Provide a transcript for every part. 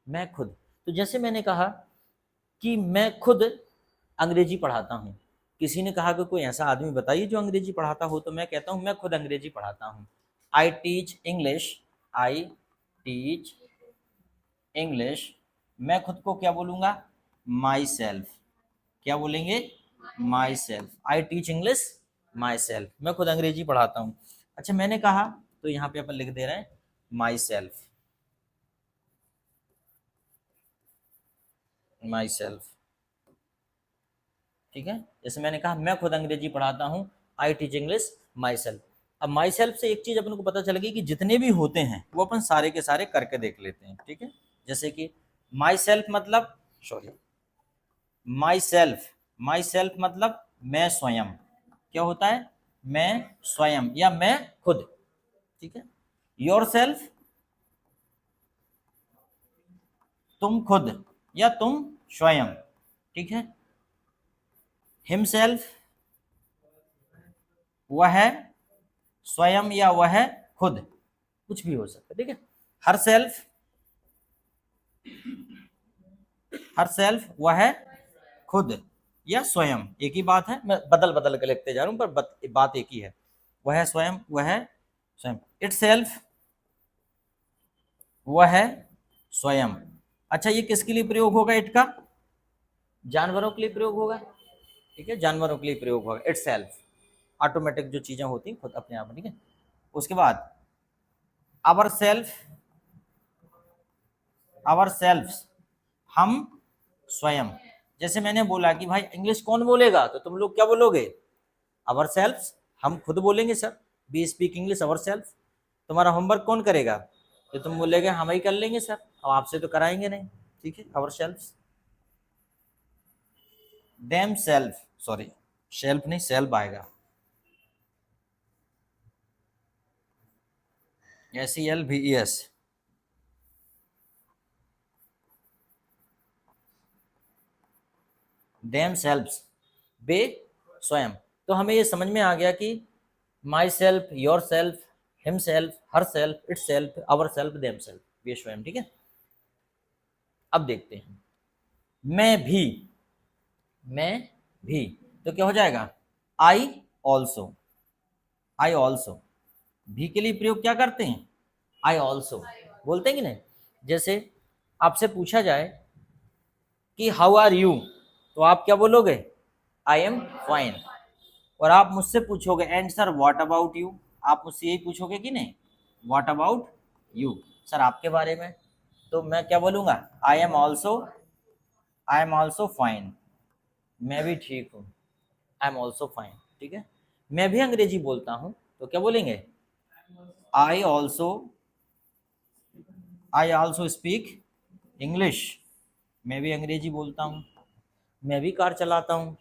मैं खुद। तो जैसे मैंने कहा कि मैं खुद अंग्रेजी पढ़ाता हूँ, किसी ने कहा कि कोई ऐसा आदमी बताइए जो अंग्रेजी पढ़ाता हो, तो मैं कहता हूँ मैं खुद अंग्रेजी पढ़ाता हूँ। I teach English, I teach English. मैं खुद को क्या बोलूँगा? My self. क्या बोलेंगे? My self. I teach English my self, मैं खुद अंग्रेजी पढ़ाता हूँ। अच्छा, मैंने कहा तो यहाँ पे अपन लिख दे रहे हैं माई सेल्फ, माई सेल्फ। ठीक है, जैसे मैंने कहा मैं खुद अंग्रेजी पढ़ाता हूँ, I teach English my self. अब माई सेल्फ से एक चीज अपन को पता चल गई कि जितने भी होते हैं वो अपन सारे के सारे करके देख लेते हैं। ठीक है, जैसे कि माई सेल्फ मतलब, sorry, my self, my self मतलब मैं स्वयं। क्या होता है? मैं स्वयं या मैं खुद। ठीक है, योर सेल्फ तुम खुद या तुम स्वयं। ठीक है, हिमसेल्फ वह स्वयं या वह खुद, कुछ भी हो सकता है। ठीक है, हर सेल्फ, हर सेल्फ वह खुद या स्वयं, एक ही बात है, मैं बदल बदल के लिखते जा रहा हूं पर बात एक ही है। वह स्वयं, वह स्वयं। इट सेल्फ वह स्वयं। अच्छा, ये किसके लिए प्रयोग होगा? इट का जानवरों के लिए प्रयोग होगा। ठीक है, जानवरों के लिए प्रयोग होगा इट सेल्फ। ऑटोमेटिक जो चीजें होती हैं खुद अपने आप। ठीक है, उसके बाद आवर सेल्फ, आवर सेल्फ हम स्वयं। जैसे मैंने बोला कि भाई इंग्लिश कौन बोलेगा, तो तुम लोग क्या बोलोगे? अवर सेल्फ, हम खुद बोलेंगे sir, be speak English our self. तुम्हारा होमवर्क कौन करेगा? तो तुम बोलेगे हम ही कर लेंगे सर, अब आपसे तो कराएंगे नहीं। ठीक है, our self. Them self, sorry shelf नहीं सेल्फ आएगा, SELVES। देम सेल्फ्स, वे स्वयं। तो हमें ये समझ में आ गया कि my self, your self, him self, her self, it self, our self, them self, वे स्वयं। ठीक है, अब देखते हैं मैं भी, मैं भी। तो क्या हो जाएगा? I also, I also. भी के लिए प्रयोग क्या करते हैं? आई ऑल्सो बोलते हैं कि नहीं। जैसे आपसे पूछा जाए कि हाउ आर यू, तो आप क्या बोलोगे? I am fine. और आप मुझसे पूछोगे and sir what about you, आप मुझसे यही पूछोगे कि नहीं, व्हाट अबाउट यू, सर आपके बारे में। तो मैं क्या बोलूंगा? आई एम ऑल्सो फाइन, मैं भी ठीक हूँ, आई एम ऑल्सो फाइन। ठीक है, मैं भी अंग्रेजी बोलता हूँ, तो क्या बोलेंगे? I also, I also speak English, मैं भी अंग्रेजी बोलता हूँ। मैं भी कार चलाता हूँ।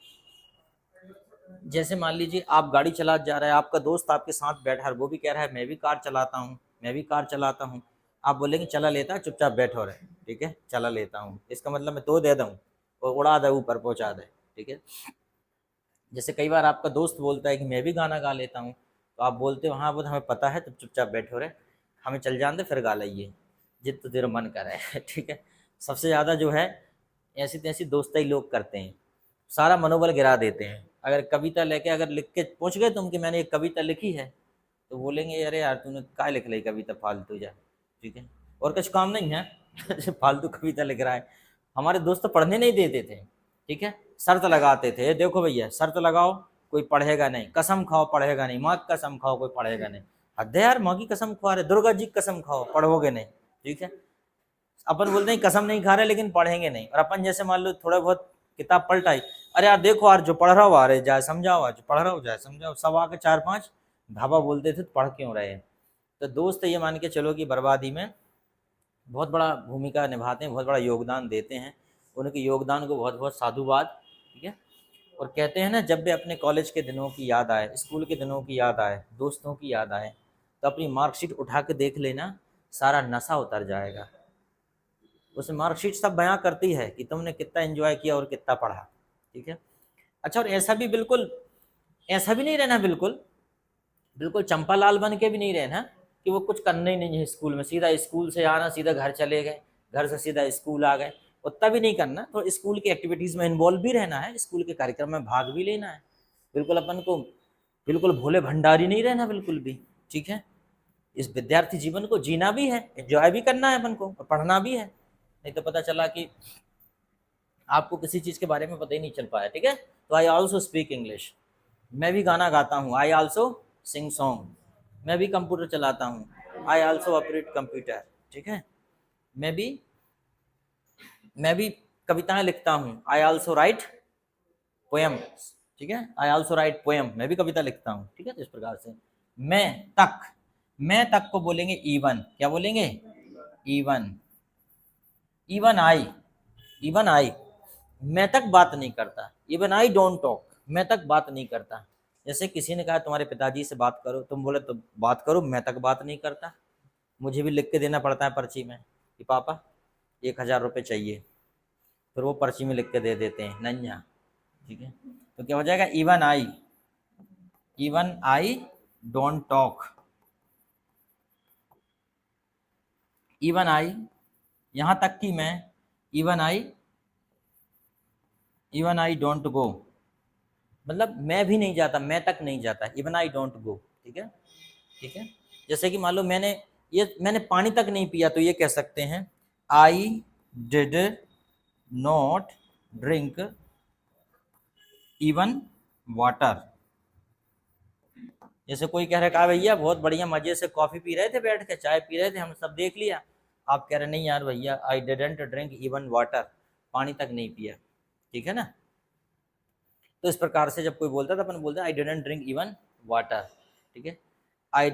जैसे मान लीजिए आप गाड़ी चला जा रहे हैं, आपका दोस्त आपके साथ बैठा है, वो भी कह रहा है मैं भी कार चलाता हूँ, मैं भी कार चलाता हूँ। आप बोलेंगे चला लेता है, चुपचाप बैठो रहे। ठीक है, चला लेता हूँ इसका मतलब मैं तो दे दूँ और उड़ा दे, ऊपर पहुँचा दे। ठीक है, जैसे कई बार आपका दोस्त बोलता है कि मैं भी गाना गा लेता हूँ, तो आप बोलते हो हाँ वो हमें पता है, तब चुपचाप बैठो रहे, हमें चल जान दे फिर गा लाइए जित तो तेरा मन करे। ठीक है, सबसे ज़्यादा जो है ऐसी तैसी दोस्ती लोग करते हैं, सारा मनोबल गिरा देते हैं। अगर कविता लेके अगर लिख के पूछ गए तुम कि मैंने एक कविता लिखी है, तो बोलेंगे अरे यार तूने क्या लिख ली कविता फालतू जा। ठीक है, और कुछ काम नहीं है, फालतू कविता लिख रहा है। हमारे दोस्त तो पढ़ने नहीं देते थे। ठीक है, शर्त लगाते थे, देखो भैया शर्त लगाओ, कोई पढ़ेगा नहीं, कसम खाओ पढ़ेगा नहीं, माँ की कसम खाओ कोई पढ़ेगा नहीं। हद है यार, माँ की कसम खा रहे, दुर्गा जी की कसम खाओ पढ़ोगे नहीं। ठीक है, अपन बोलते हैं कसम नहीं खा रहे लेकिन पढ़ेंगे नहीं, और अपन जैसे मान लो थोड़ा बहुत किताब पलटाई, अरे यार देखो यार जो पढ़ रहा हो आ रहे जाए समझाओ, आज पढ़ रहा हो जाए समझाओ, सब आके चार पांच धाबा बोलते थे तो पढ़ क्यों रहे हैं। तो दोस्त ये मान के चलो कि बर्बादी में बहुत बड़ा भूमिका निभाते हैं, बहुत बड़ा योगदान देते हैं, उनके योगदान को बहुत बहुत साधुवाद। ठीक है, और कहते हैं ना जब भी अपने कॉलेज के दिनों की याद आए, स्कूल के दिनों की याद आए, दोस्तों की याद आए, तो अपनी मार्कशीट उठा के देख लेना, सारा नशा उतर जाएगा। उसमें मार्कशीट सब बयां करती है कि तुमने कितना एंजॉय किया और कितना पढ़ा। ठीक है, अच्छा, और ऐसा भी बिल्कुल, ऐसा भी नहीं रहना, बिल्कुल बिल्कुल चंपालाल बन के भी नहीं रहना कि वो कुछ करना ही नहीं है स्कूल में, सीधा स्कूल से आना सीधा घर चले गए। घर से सीधा स्कूल आ गए, उतना भी नहीं करना, तो स्कूल की एक्टिविटीज़ में इन्वॉल्व भी रहना है, स्कूल के कार्यक्रम में भाग भी लेना है। बिल्कुल अपन को बिल्कुल भोले भंडारी नहीं रहना बिल्कुल भी, ठीक है। इस विद्यार्थी जीवन को जीना भी है, एंजॉय भी करना है अपन को, और पढ़ना भी है, नहीं तो पता चला कि आपको किसी चीज़ के बारे में पता ही नहीं चल पाया, ठीक है। तो आई ऑल्सो स्पीक इंग्लिश, मैं भी गाना गाता हूँ, आई ऑल्सो सिंग सॉन्ग, मैं भी कंप्यूटर चलाता हूँ, आई ऑल्सो ऑपरेट कंप्यूटर, ठीक है। मैं भी मैं भी कविताएं लिखता हूँ, आई ऑल्सो राइट पोएम, ठीक है, आई ऑल्सो राइट पोएम, मैं भी कविता लिखता हूँ, ठीक है। तो इस प्रकार से मैं तक को बोलेंगे इवन, क्या बोलेंगे, even, even I, even I, मैं तक बात नहीं करता, इवन आई डोंट टॉक, मैं तक बात नहीं करता। जैसे किसी ने कहा तुम्हारे पिताजी से बात करो, तुम बोले तो बात करो, मैं तक बात नहीं करता, मुझे भी लिख के देना पड़ता है पर्ची में कि पापा 1,000 रुपये चाहिए, फिर वो पर्ची में लिख के दे देते हैं नन्या, ठीक है। तो क्या हो जाएगा, even I don't talk, even I, यहाँ तक कि मैं, इवन आई डोंट गो, मतलब मैं भी नहीं जाता, मैं तक नहीं जाता, इवन आई डोंट गो, ठीक है, ठीक है। जैसे कि मान लो मैंने पानी तक नहीं पिया, तो ये कह सकते हैं I did not drink even water. जैसे कोई कह रहा है भैया बहुत बढ़िया मजे से कॉफी पी रहे थे, बैठ के चाय पी रहे थे, हम सब देख लिया, आप कह रहे नहीं यार भैया I didn't drink even water, पानी तक नहीं पिया, ठीक है ना। तो इस प्रकार से जब कोई बोलता है तो अपन बोलते हैं I didn't drink even water, ठीक है। आई,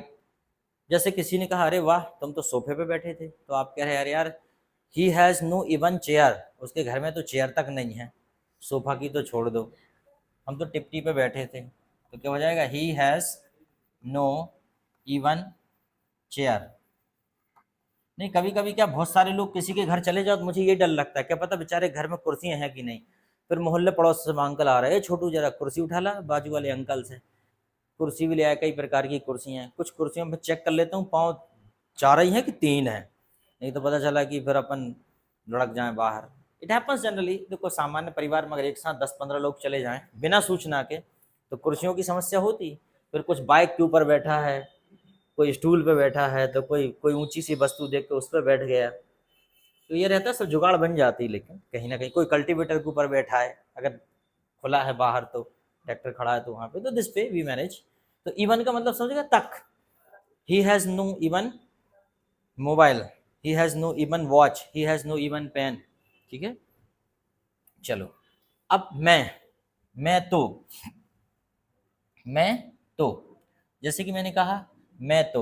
जैसे किसी ने कहा अरे वाह तुम तो सोफे पे बैठे थे, तो आप कह रहे हैं यार he has no even chair, उसके घर में तो चेयर तक नहीं है, सोफा की तो छोड़ दो, हम तो टिप्टी पे बैठे थे, तो क्या हो जाएगा, he has no even chair. नहीं, कभी कभी क्या बहुत सारे लोग किसी के घर चले जाओ तो मुझे ये डर लगता है, क्या पता बेचारे घर में कुर्सियां हैं कि नहीं, फिर मोहल्ले पड़ोस से अंकल आ रहे हैं, छोटू जरा कुर्सी उठा ला, बाजू वाले अंकल से कुर्सी भी ले आया, कई प्रकार की कुर्सियां हैं, कुछ कुर्सियों में चेक कर लेता हूँ पाँव 4 ही है कि 3 है, नहीं तो पता चला कि फिर अपन लुढ़क जाएं बाहर। इट हैपन्स जनरली, देखो सामान्य परिवार में अगर एक साथ 10-15 लोग चले जाएं बिना सूचना के तो कुर्सियों की समस्या होती, फिर कुछ बाइक के ऊपर बैठा है, कोई स्टूल पे बैठा है, तो कोई कोई ऊंची सी वस्तु देख के उस पर बैठ गया, तो ये रहता है सब जुगाड़ बन जाती, लेकिन कहीं ना कहीं कोई कल्टीवेटर के ऊपर बैठा है, अगर खुला है बाहर तो ट्रैक्टर खड़ा है तो वहां पे, तो दिस पे वी मैनेज। तो इवन का मतलब समझेगा तक, he has no even mobile, he has no even watch, he has no even pen, ठीक है। चलो अब मैं तो जैसे कि मैंने कहा मैं तो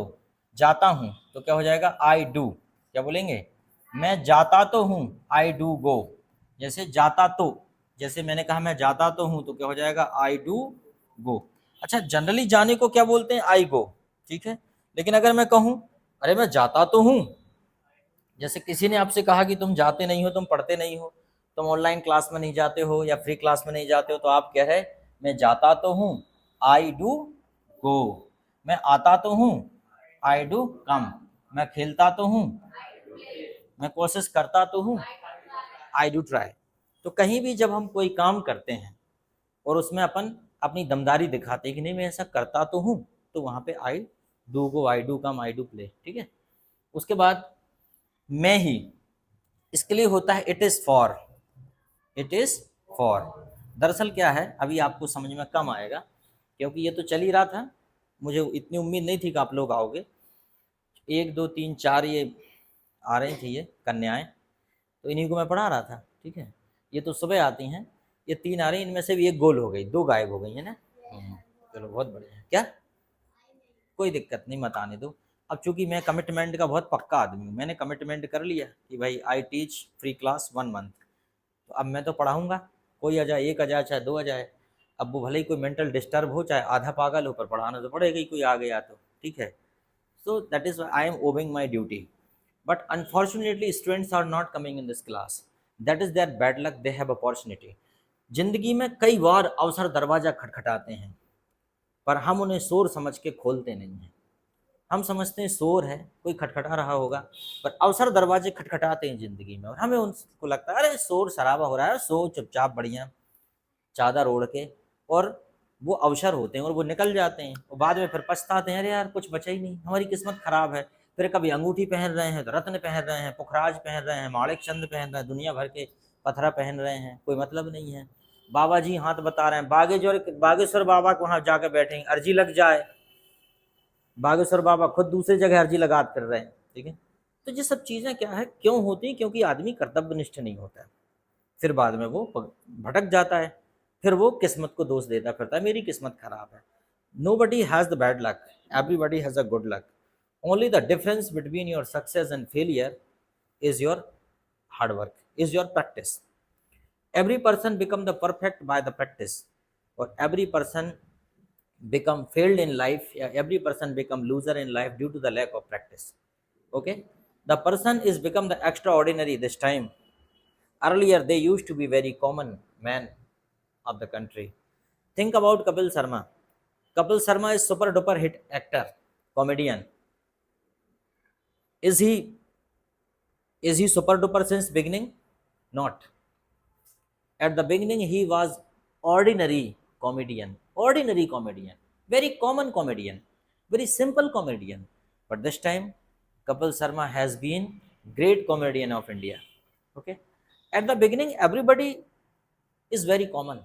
जाता हूं, तो क्या हो जाएगा, आई डू, क्या बोलेंगे, मैं जाता तो हूं, आई डू गो। जैसे जाता तो, जैसे मैंने कहा मैं जाता तो हूं, तो क्या हो जाएगा, आई डू गो। अच्छा, जनरली जाने को क्या बोलते हैं, आई गो, ठीक है। लेकिन अगर मैं कहूं अरे मैं जाता तो हूं, जैसे किसी ने आपसे कहा कि तुम जाते नहीं हो, तुम पढ़ते नहीं हो, तुम ऑनलाइन क्लास में नहीं जाते हो या फ्री क्लास में नहीं जाते हो, तो आप कह रहे मैं जाता तो हूँ, आई डू गो, मैं आता तो हूँ, आई डू कम, मैं खेलता तो हूँ, मैं कोशिश करता तो हूँ, आई डू ट्राई। तो कहीं भी जब हम कोई काम करते हैं और उसमें अपन अपनी दमदारी दिखाते हैं कि नहीं मैं ऐसा करता तो हूँ, तो वहाँ पे आई do go, I do come, I do play, ठीक है। उसके बाद मैं ही, इसके लिए होता है it is for, it is for. दरअसल क्या है, अभी आपको समझ में कम आएगा क्योंकि ये तो चल ही रहा था, मुझे इतनी उम्मीद नहीं थी कि आप लोग आओगे। 1 2 3 4 ये आ रही थी ये कन्याएं, तो इन्हीं को मैं पढ़ा रहा था, ठीक है। ये तो सुबह आती हैं, ये 3 आ रही, इनमें से भी एक गोल हो गई, 2 गायब हो गई है ना। चलो बहुत बढ़िया है, क्या कोई दिक्कत नहीं, मत आने दो। अब चूंकि मैं कमिटमेंट का बहुत पक्का आदमी हूँ, मैंने कमिटमेंट कर लिया कि भाई I teach free class 1 month, तो अब मैं तो पढ़ाऊँगा, कोई आ जाए, 1 आ जाए चाहे 2 आ जाए, अब वो भले ही कोई मेंटल डिस्टर्ब हो चाहे आधा पागल हो, पर पढ़ाना तो पड़ेगा ही, कोई आ गया तो, ठीक है। So that is I am obeying my duty, but unfortunately students are not coming in this class, that is their bad luck, they have opportunity. जिंदगी में कई बार अवसर दरवाज़ा खटखटाते हैं, पर हम उन्हें शोर समझ के खोलते नहीं हैं, हम समझते हैं शोर है, कोई खटखटा रहा होगा, पर अवसर दरवाजे खटखटाते हैं जिंदगी में, और हमें उनको लगता है अरे शोर शराबा हो रहा है, सो चुपचाप बढ़िया चादर ओढ़ के, और वो अवसर होते हैं और वो निकल जाते हैं, और बाद में फिर पछताते हैं अरे यार कुछ बचा ही नहीं, हमारी किस्मत खराब है। फिर कभी अंगूठी पहन रहे हैं तो रत्न पहन रहे हैं, पुखराज पहन रहे हैं, माणिक चंद पहन रहे हैं, दुनिया भर के पथरा पहन रहे हैं, कोई मतलब नहीं है। बाबा जी हाथ बता रहे हैं, बागेश्वर बाबा को वहाँ जाकर बैठेंगे, अर्जी लग जाए, बागेश्वर बाबा खुद दूसरी जगह अर्जी लगा कर रहे हैं, ठीक है। तो ये सब चीज़ें क्या है, क्यों होती हैं? क्योंकि आदमी कर्तव्यनिष्ठ नहीं होता है, फिर बाद में वो भटक जाता है, फिर वो किस्मत को दोष देता फिरता है, मेरी किस्मत खराब है। Nobody has the bad luck, everybody has a good luck, only the difference between your success and failure is your hard work, is your practice. Every person become the perfect by the practice, और every person become failed in life, every person become loser in life due to the lack of practice. Okay, the person is become the extraordinary this time. Earlier they used to be very common man of the country. Think about Kapil Sharma. Kapil Sharma is super duper hit actor, comedian. Is he super duper since beginning? Not. At the beginning he was ordinary comedian, very common comedian, very simple comedian. But this time Kapil Sharma has been great comedian of India. Okay, at the beginning everybody is very common,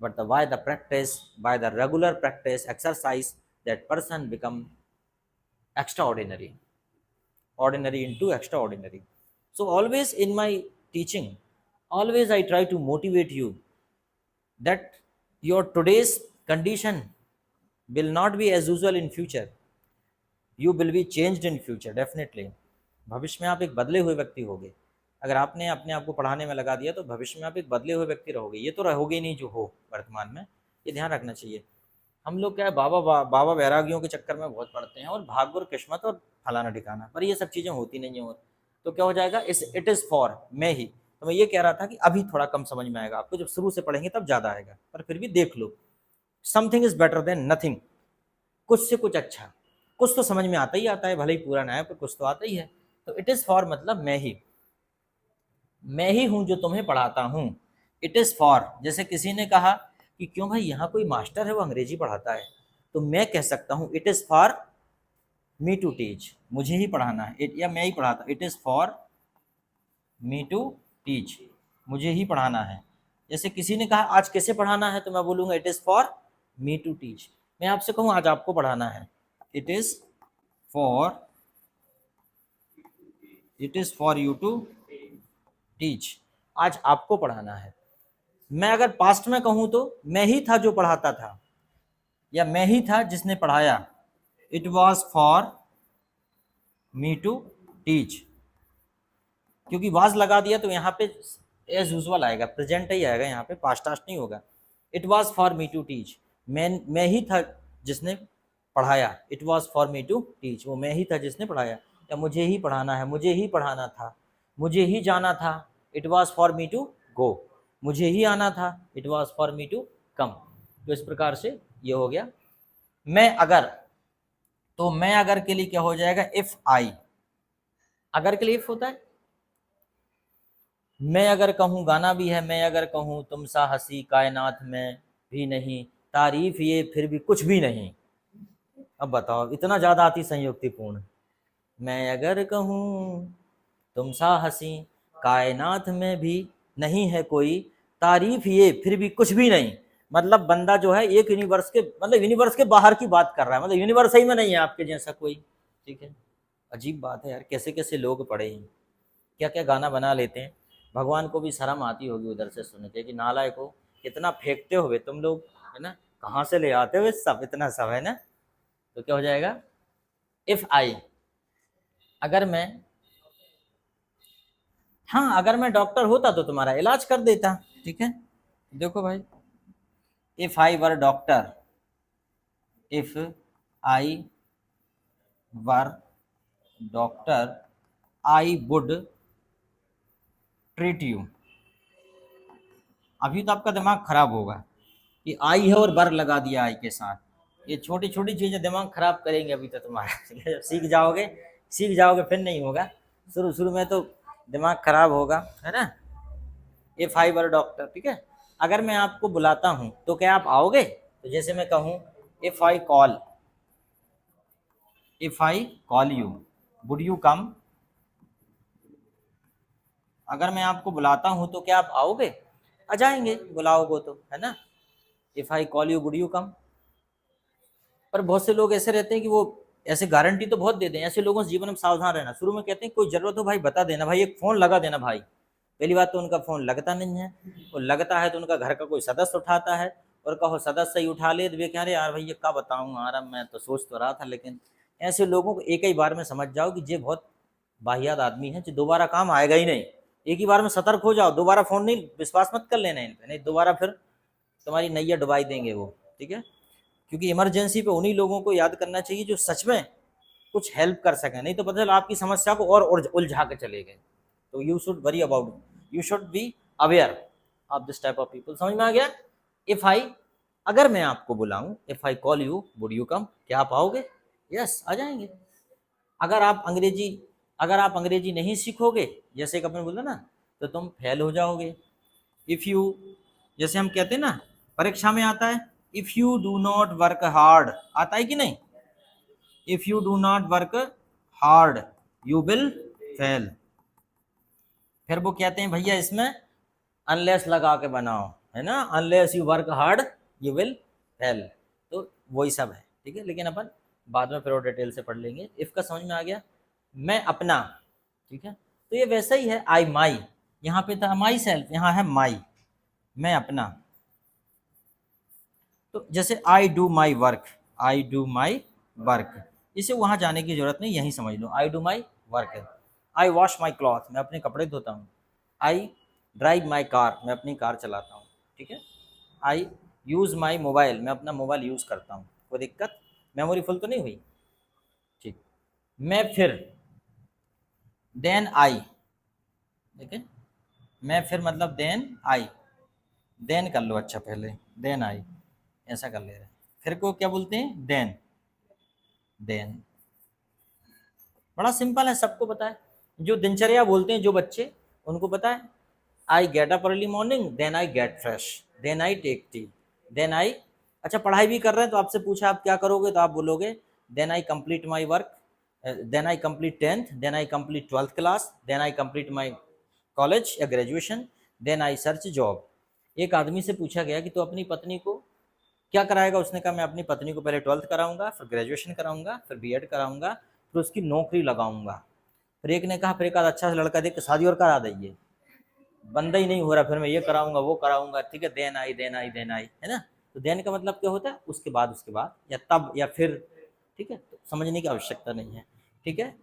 but by the practice, by the regular practice exercise, that person become extraordinary, ordinary into extraordinary. So always in my teaching, always I try to motivate you that your today's condition will not be as usual in future, you will be changed in future definitely. भविष्य में आप एक बदले हुए व्यक्ति होगे, अगर आपने अपने आप को पढ़ाने में लगा दिया तो भविष्य में आप एक बदले हुए व्यक्ति रहोगे, ये तो रहोगे ही नहीं जो हो वर्तमान में, ये ध्यान रखना चाहिए। हम लोग क्या है, बाबा वैरागियों के चक्कर में बहुत पड़ते हैं, और भाग्य और किस्मत और फलाना ठिकाना, पर ये सब चीज़ें होती नहीं है। और तो क्या हो जाएगा, इट इज़ फॉर मैं ही। तो मैं ये कह रहा था कि अभी थोड़ा कम समझ में आएगा आपको, जब शुरू से पढ़ेंगे तब ज़्यादा आएगा, पर फिर भी देख लो, something is better than nothing, कुछ से कुछ अच्छा, कुछ तो समझ में आता ही आता है, भले ही पूरा ना है पर कुछ तो आता ही है। तो इट इज़ फॉर मतलब मैं ही हूँ जो तुम्हें पढ़ाता हूँ। इट इज़ फॉर, जैसे किसी ने कहा कि क्यों भाई यहाँ कोई मास्टर है वो अंग्रेजी पढ़ाता है, तो मैं कह सकता हूँ it is for me to teach, मुझे ही पढ़ाना है, या मैं ही पढ़ाता, it is for me to teach, मुझे ही पढ़ाना है। जैसे किसी ने कहा आज कैसे पढ़ाना है, तो मैं बोलूँगा it is for me to teach. मैं आपसे कहूँ आज आपको पढ़ाना है, it is for you to teach, आज आपको पढ़ाना है। मैं अगर पास्ट में कहूँ तो मैं ही था जो पढ़ाता था, या मैं ही था जिसने पढ़ाया, it was for me to teach. क्योंकि वाज लगा दिया तो यहाँ पे एज यूजुअल आएगा, प्रेजेंट ही आएगा, यहाँ पे पास्ट टास्ट नहीं होगा। It was for me to teach, मैं ही था जिसने पढ़ाया, it was for me to teach, वो मैं ही था जिसने पढ़ाया, या मुझे ही पढ़ाना है, मुझे ही पढ़ाना था, मुझे ही जाना था, it was for me to go, मुझे ही आना था, it was for me to come. तो इस प्रकार से ये हो गया मैं अगर। तो मैं अगर के लिए क्या हो जाएगा, इफ आई, अगर के लिए इफ होता है। मैं अगर कहूँ, गाना भी है, मैं अगर कहूँ तुम सा हंसी कायनात में भी नहीं, तारीफ ये फिर भी कुछ भी नहीं। अब बताओ, इतना ज़्यादा अति संयुक्तिपूर्ण। मैं अगर कहूँ तुम सा हंसी कायनात में भी नहीं है कोई, तारीफ ये फिर भी कुछ भी नहीं। मतलब बंदा जो है एक यूनिवर्स के, मतलब यूनिवर्स के बाहर की बात कर रहा है, मतलब यूनिवर्स ही में नहीं है आपके जैसा कोई, ठीक है। अजीब बात है यार, कैसे कैसे लोग पढ़े हैं, क्या क्या गाना बना लेते हैं। भगवान को भी शर्म आती होगी उधर से सुन के कि नालायक हो, कितना फेंकते हुए तुम लोग, है ना, कहाँ से ले आते हुए सब, इतना सब, है ना। तो क्या हो जाएगा, इफ आई, अगर मैं, हाँ अगर मैं डॉक्टर होता तो तुम्हारा इलाज कर देता, ठीक है। देखो भाई, if I were doctor, if I were doctor I would treat you. अभी तो आपका दिमाग खराब होगा कि आई है और वर लगा दिया आई के साथ, ये छोटी छोटी चीजें दिमाग खराब करेंगे अभी तो तुम्हारा। ठीक है, जब सीख जाओगे फिर नहीं होगा, शुरू शुरू में तो दिमाग खराब होगा, है ना। ए फाइबर डॉक्टर, ठीक है। अगर मैं आपको बुलाता हूं तो क्या आप आओगे? तो जैसे मैं कहूं, if I call, if I call you, would you कम? अगर मैं आपको बुलाता हूं तो क्या आप आओगे? आ जाएंगे, बुलाओगे तो, है ना। If I call you would you कम। पर बहुत से लोग ऐसे रहते हैं कि वो ऐसे गारंटी तो बहुत दे दें। ऐसे लोगों से जीवन में सावधान रहना। शुरू में कहते हैं कोई जरूरत हो भाई बता देना, भाई एक फ़ोन लगा देना भाई। पहली बात तो उनका फ़ोन लगता नहीं है, और लगता है तो उनका घर का कोई सदस्य उठाता है, और कहो सदस्य ही उठा ले तो वे कह रहे यार भाई ये क्या बताऊँ यार, अब मैं तो सोच तो रहा था। लेकिन ऐसे लोगों को एक ही बार में समझ जाओ कि ये बहुत वाहियात आदमी है, जो दोबारा काम आएगा ही नहीं। एक ही बार में सतर्क हो जाओ, दोबारा फ़ोन नहीं, विश्वास मत कर लेना इन पर, नहीं दोबारा फिर तुम्हारी नैया डुबाई देंगे वो, ठीक है। क्योंकि इमरजेंसी पे उन्हीं लोगों को याद करना चाहिए जो सच में कुछ हेल्प कर सकें, नहीं तो पता चला आपकी समस्या को और उलझा के चले गए। तो you should worry about, you should be aware of this type of people. समझ में आ गया? इफ आई, अगर मैं आपको बुलाऊं, if I call you would you come, क्या आप आओगे? यस, आ जाएंगे। अगर आप अंग्रेजी अगर आप अंग्रेजी नहीं सीखोगे, जैसे कि अपन बोला ना, तो तुम फेल हो जाओगे। इफ यू, जैसे हम कहते हैं ना, परीक्षा में आता है, if you do not work hard, आता है कि नहीं? If you do not work hard you will fail. फिर वो कहते हैं भैया इसमें अनलेस लगा के बनाओ, है ना, unless you work hard you will fail. तो वही सब है, ठीक है। लेकिन अपन बाद में फिर और डिटेल से पढ़ लेंगे। इफ का समझ में आ गया? मैं अपना, ठीक है। तो ये वैसा ही है, आई माई, यहाँ पे था माई सेल्फ, यहाँ है माई, मैं अपना। तो जैसे I do my work, I do my work, इसे वहाँ जाने की जरूरत नहीं, यहीं समझ लो, I do my work. I wash my cloth, मैं अपने कपड़े धोता हूँ। आई ड्राइव माई कार, मैं अपनी कार चलाता हूँ, ठीक है। आई यूज़ माई मोबाइल, मैं अपना मोबाइल यूज़ करता हूँ। कोई दिक्कत? मेमोरी फुल तो नहीं हुई? ठीक। मैं फिर, देन आई, ठीक है। मैं फिर मतलब देन आई, देन कर लो अच्छा पहले, देन आई, ऐसा कर ले रहे हैं। फिर को क्या बोलते हैं? Then, then. बड़ा सिंपल है, सबको पता है। जो दिनचर्या बोलते हैं जो बच्चे, उनको पता है। I get up early morning, then I get fresh, then I take tea, then I, अच्छा पढ़ाई भी कर रहे हैं तो आपसे पूछा आप क्या करोगे, तो आप बोलोगे then I complete my work, then I complete tenth, then I complete twelfth class, then I complete my college या graduation, then I search job. एक आदमी से पूछा गया कि तो अपनी पत्नी को क्या कराएगा? उसने कहा मैं अपनी पत्नी को पहले ट्वेल्थ कराऊंगा, फिर ग्रेजुएशन कराऊंगा, फिर बीएड कराऊंगा, फिर उसकी नौकरी लगाऊंगा। फिर एक ने कहा, फिर एक आध अच्छा सा लड़का देख के शादी और करा दीजिए। बंदा ही नहीं हो रहा, फिर मैं ये कराऊंगा वो कराऊंगा, ठीक है। Then I, then I, then I, है ना। तो देन का मतलब क्या होता है? उसके बाद या तब या फिर, ठीक है। तो समझने की आवश्यकता नहीं है, ठीक है।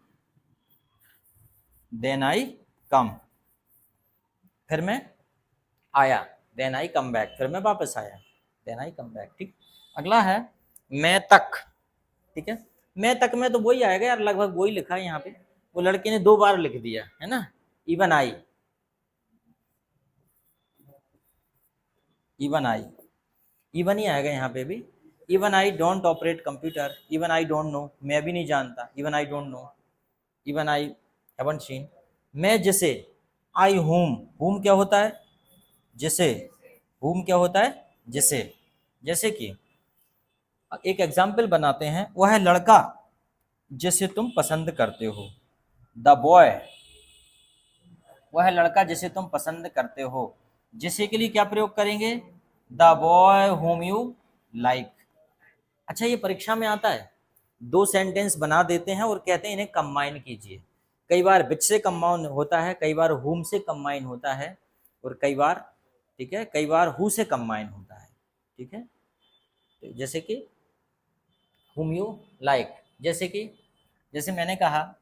देन आई कम, फिर मैं आया, देन आई कम बैक, फिर मैं वापस आया, देन आई कम बैक, ठीक। अगला है मैं तक, ठीक है। मैं तक में तो वही आएगा यार, लगभग वही लिखा है यहाँ पे। वो लड़के ने 2 बार लिख दिया है ना, even I, even I, even he आएगा यहाँ पे भी। Even I don't operate computer, even I don't know, मैं भी नहीं जानता, even I don't know, even I haven't seen. मैं जिसे, आई होम क्या होता है? जिसे। होम क्या होता है? जिसे। जैसे कि एक एग्जाम्पल बनाते हैं, वह है लड़का जिसे तुम पसंद करते हो, द बॉय, वह लड़का जिसे तुम पसंद करते हो। जिसे के लिए क्या प्रयोग करेंगे? The boy home you like. अच्छा ये परीक्षा में आता है, 2 सेंटेंस बना देते हैं और कहते हैं इन्हें कंबाइन कीजिए। कई बार विच से कंबाइन होता है, कई बार हुम से कंबाइन होता है, और कई बार, ठीक है, कई बार हु से कंबाइन होता है, ठीक है। तो जैसे कि हुम यू लाइक, जैसे कि, जैसे मैंने कहा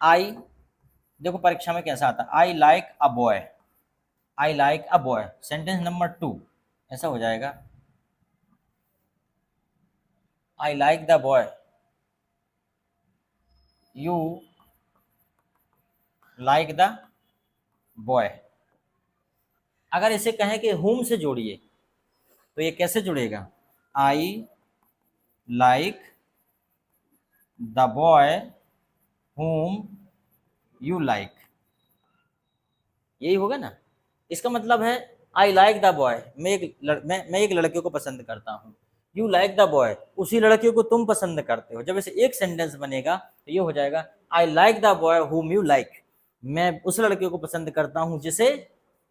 आई, देखो परीक्षा में कैसा आता है, I like a boy, I like a boy, sentence number 2 ऐसा हो जाएगा, I like the boy, you like the boy. अगर इसे कहें कि हुम से जोड़िए, तो ये कैसे जुड़ेगा? I like the boy whom you like, यही होगा ना। इसका मतलब है आई लाइक द बॉय, मैं एक लड़के को पसंद करता हूँ। यू लाइक द बॉय, उसी लड़के को तुम पसंद करते हो। जब ऐसे एक सेंटेंस बनेगा तो ये हो जाएगा I like the boy whom you like, मैं उस लड़के को पसंद करता हूँ जिसे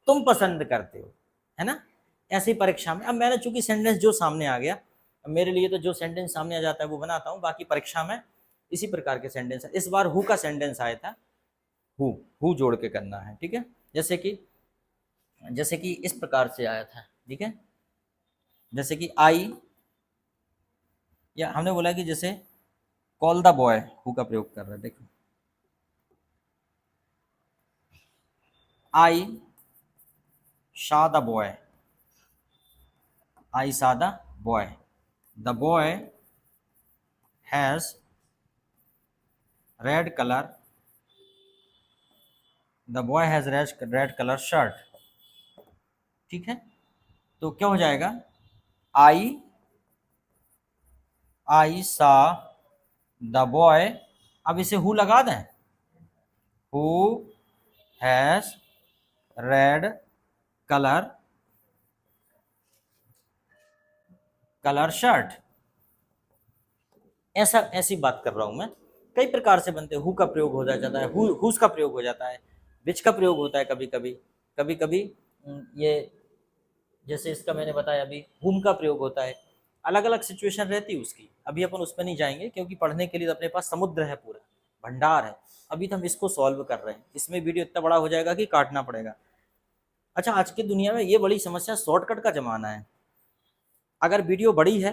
तुम पसंद करते हो, है ना। ऐसी परीक्षा में अब मैंने चूंकि सेंटेंस जो सामने आ गया, मेरे लिए तो जो सेंटेंस सामने आ जाता है वो बनाता हूँ, बाकी परीक्षा में इसी प्रकार के सेंटेंस है। इस बार हु का सेंटेंस आया था, हु जोड़ के करना है, ठीक है। जैसे कि इस प्रकार से आया था, ठीक है। जैसे कि आई, या हमने बोला कि जैसे कॉल द बॉय, हु का प्रयोग कर रहा है, देखो आई saw the boy, I saw the boy, the boy has red color, the boy has red color shirt, ठीक है। तो क्या हो जाएगा आई सा द बॉय, अब इसे हु लगा दें, who has red colour shirt, ऐसी बात कर रहा हूं मैं। कई प्रकार से बनते हैं, हु का प्रयोग हो जाता है, हुज का प्रयोग हो जाता है, विच का प्रयोग होता है कभी कभी, कभी कभी ये जैसे इसका मैंने बताया अभी हुम का प्रयोग होता है। अलग अलग सिचुएशन रहती है उसकी, अभी अपन उस पर नहीं जाएंगे क्योंकि पढ़ने के लिए तो अपने पास समुद्र है, पूरा भंडार है। अभी तो हम इसको सॉल्व कर रहे हैं, इसमें वीडियो इतना बड़ा हो जाएगा कि काटना पड़ेगा। अच्छा, आज की दुनिया में ये बड़ी समस्या, शॉर्टकट का जमाना है। अगर वीडियो बड़ी है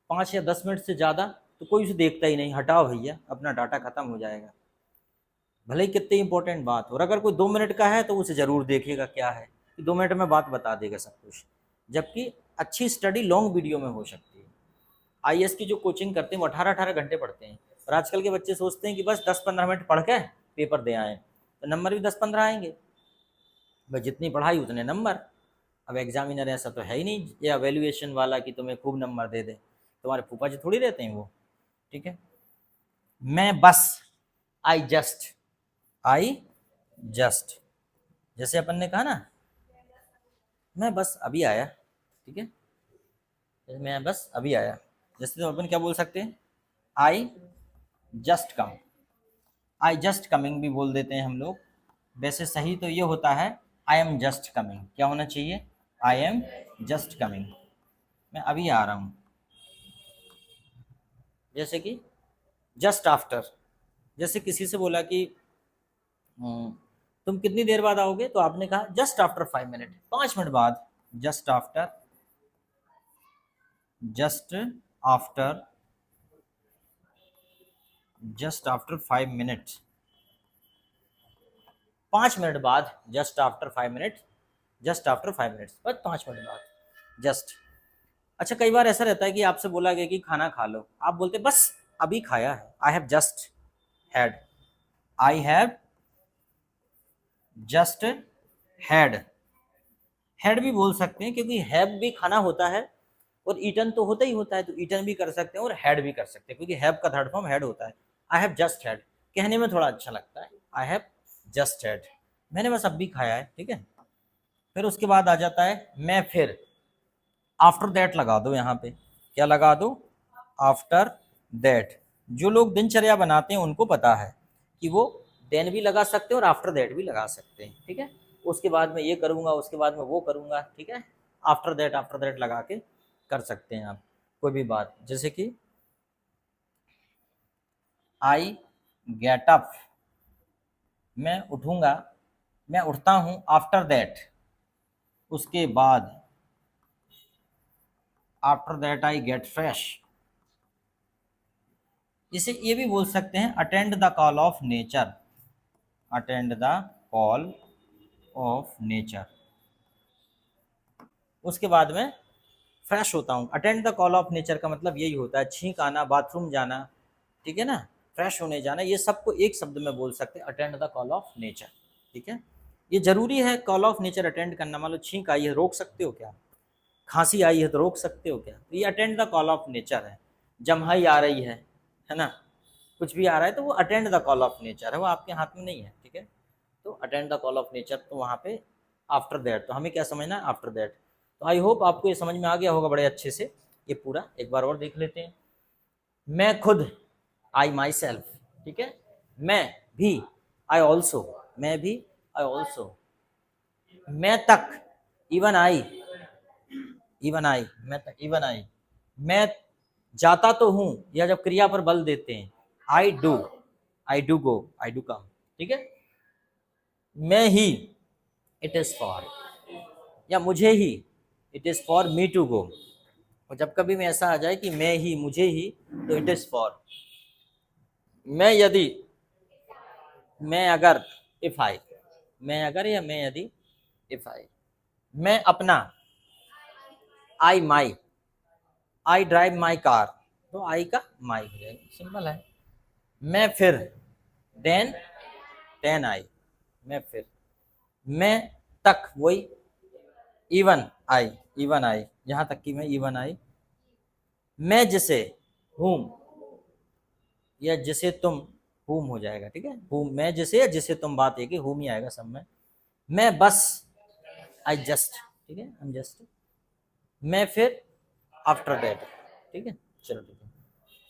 5 या 10 मिनट से ज़्यादा तो कोई उसे देखता ही नहीं, हटाओ भैया, अपना डाटा खत्म हो जाएगा, भले ही कितनी इंपॉर्टेंट बात हो। और अगर कोई 2 मिनट का है तो उसे ज़रूर देखेगा, क्या है कि 2 मिनट में बात बता देगा सब कुछ, जबकि अच्छी स्टडी लॉन्ग वीडियो में हो सकती है। आईएएस की जो कोचिंग करते हैं वो 18-18 घंटे पढ़ते हैं, और आजकल के बच्चे सोचते हैं कि बस 10-15 मिनट पढ़ के पेपर दे आए तो नंबर भी 10-15 आएंगे। बस जितनी पढ़ाई उतने नंबर। अब एग्जामिनर ऐसा तो है ही नहीं, या वैल्यूएशन वाला कि तुम्हें खूब नंबर दे दे, तुम्हारे फूफा जी थोड़ी रहते हैं वो, ठीक है। मैं बस, आई जस्ट, जैसे अपन ने कहा ना मैं बस अभी आया, ठीक है, मैं बस अभी आया। जैसे तो अपन क्या बोल सकते हैं, I just come, I just coming भी बोल देते हैं हम लोग। वैसे सही तो ये होता है आई एम जस्ट कमिंग, क्या होना चाहिए, आई एम जस्ट कमिंग, मैं अभी आ रहा हूँ। जैसे कि जस्ट आफ्टर, जैसे किसी से बोला कि तुम कितनी देर बाद आओगे, तो आपने कहा जस्ट आफ्टर 5 मिनट, 5 मिनट बाद, just after, just after, just after 5 minute, 5 minute बाद, just after 5 minute, just after 5 minute, बस 5 मिनट बाद जस्ट। अच्छा, कई बार ऐसा रहता है कि आपसे बोला गया कि खाना खा लो, आप बोलते बस अभी खाया है, I have just had, I have just had, had भी बोल सकते हैं क्योंकि हैव भी खाना होता है और ईटन तो होता ही होता है, तो ईटन भी कर सकते हैं और हैड भी कर सकते हैं, क्योंकि हैव का थर्ड फॉर्म हैड होता है। आई हैव जस्ट हैड कहने में थोड़ा अच्छा लगता है, आई हैव जस्ट हैड, मैंने बस अभी खाया है, ठीक है। फिर उसके बाद आ जाता है मैं फिर, आफ्टर दैट लगा दो, यहाँ पे क्या लगा दो, आफ्टर दैट। जो लोग दिनचर्या बनाते हैं उनको पता है कि वो देन भी लगा सकते हैं और आफ्टर दैट भी लगा सकते हैं, ठीक है। उसके बाद में ये करूँगा, उसके बाद में वो करूँगा, ठीक है। आफ्टर दैट लगा के कर सकते हैं आप कोई भी बात। जैसे कि आई गेट अप, मैं उठूँगा, मैं उठता हूँ, आफ्टर दैट, उसके बाद, after that I get fresh. इसे ये भी बोल सकते हैं attend the call of nature, attend the call of nature. उसके बाद में फ्रेश होता हूँ, attend the call of nature का मतलब यही होता है छींक आना, बाथरूम जाना, ठीक है ना, फ्रेश होने जाना, ये सबको एक शब्द में बोल सकते हैं attend the call of nature, ठीक है। ये जरूरी है कॉल ऑफ नेचर अटेंड करना। मान लो छींक आई है, रोक सकते हो क्या, खांसी आई है तो रोक सकते हो क्या, तो ये attend the call of nature है। जम्हाई आ रही है ना, कुछ भी आ रहा है तो वो attend the call of nature है, वो आपके हाथ में नहीं है, ठीक है। तो attend the call of nature, तो वहाँ पे आफ्टर दैट, तो हमें क्या समझना है, आफ्टर दैट। तो आई होप आपको ये समझ में आ गया होगा बड़े अच्छे से। ये पूरा एक बार और देख लेते हैं। मैं खुद, आई माई सेल्फ, ठीक है। मैं भी, आई ऑल्सो, मैं भी, आई ऑल्सो। मैं तक, इवन आई, इवन आई, मैं तक, इवन आई। मैं जाता तो हूं, या जब क्रिया पर बल देते हैं, I do, I do go, I do come, ठीक है। मैं ही, इट इज फॉर, या मुझे ही, it is for me to go. और जब कभी में ऐसा आ जाए कि मैं ही, मुझे ही, तो इट इज फॉर। मैं यदि, मैं अगर, इफ आई, मैं अगर या मैं यदि, इफ आई। मैं अपना, आई माई, आई ड्राइव माई कार, तो आई का माई हो जाएगा, सिंपल है। मैं फिर, देन, टेन आई, मैं फिर। मैं तक, वही, इवन आई, इवन आई, यहां तक कि मैं, इवन आई। मैं जिसे, हुम, या जिसे तुम, हुम हो जाएगा, ठीक है। हुम, मैं जिसे या जिसे तुम, बात है कि हुम ही आएगा सब में। मैं बस, आई जस्ट, ठीक है, आई एम जस्ट। मैं फिर, आफ्टर दैट, ठीक है। चलो ठीक है,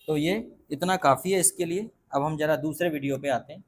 तो ये इतना काफ़ी है इसके लिए। अब हम जरा दूसरे वीडियो पे आते हैं।